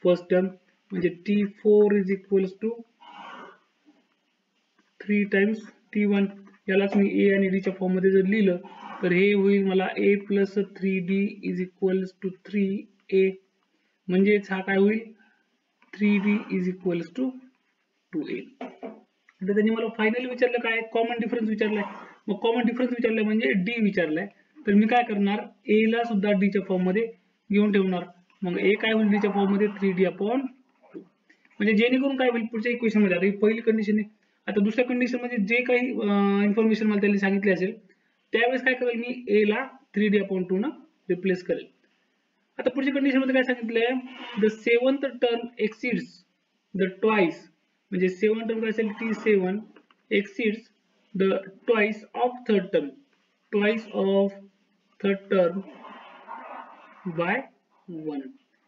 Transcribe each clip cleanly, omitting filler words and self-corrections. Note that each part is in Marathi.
फर्स्ट टर्म म्हणजे t4 is equals to 3 times t1. यालाच मी a आणि d च्या फॉर्म मध्ये जर लिहिलं तर हे होईल मला a plus 3d is equals to 3a. म्हणजेच हा काय होईल 3d is equals to 2a. आता त्यांनी मला फायनली विचारलं काय कॉमन डिफरन्स विचारलाय. मग कॉमन डिफरन्स विचारलाय म्हणजे d विचारलाय. तर मी काय करणार a ला सुद्धा d च्या फॉर्म मध्ये घेऊन ठेवणार. मग a काय होईल d च्या फॉर्म मध्ये 3d/2. म्हणजे जेणेकरून काय होईल पुढच्या इक्वेशन मध्ये, आता ही पहिली कंडिशन आहे. आता दुसऱ्या कंडिशन मध्ये जे काही इन्फॉर्मेशन मला त्यांनी सांगितले असेल त्यावेळेस काय करेल मी a ला 3d/2 न रिप्लेस करेल. आता पुढच्या कंडिशन मध्ये काय सांगितलंय the seventh term exceeds the twice, म्हणजे 7 टर्म काय असेल t7 exceeds the twice of third term, twice of third term by 1.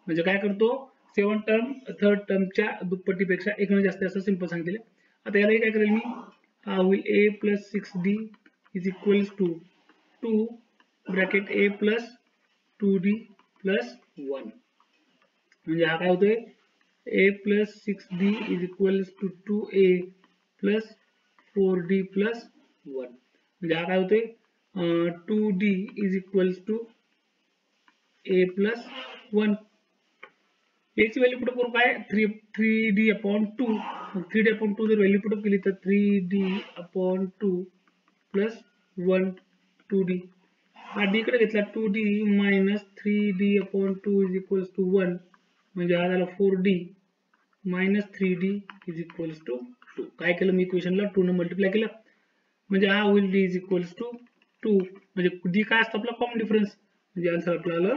म्हणजे काय करतो 7 टर्म थर्ड टर्मच्या दुप्पटीपेक्षा 1 ने जास्त असं सिंपल सांगितले. आता याला काय करेल मी हा होईल a plus 6d is equals to 2 bracket a plus 2d plus 1. म्हणजे हा काय होतोय a plus 6d is equals to 2a plus 4d plus 1. म्हणजे हा काय होतोय 2d is equals to a plus 1. याची व्हॅल्यू पुट करू काय 3d/2. मग 3d/2 जर व्हॅल्यू पुट केली तर 3d/2 प्लस 1 2d. हा d कडे घेतला 2d minus 3d/2 is equals to 1. म्हणजे हा झाला 4d minus 3d is equals to 2. काय केलं मी इक्वेशनला 2 ने मल्टिप्लाय केलं. म्हणजे हा होईल d इज इक्वल्स टू 2. म्हणजे d काय असतो आपला कॉमन डिफरन्स. म्हणजे आन्सर आपल्याला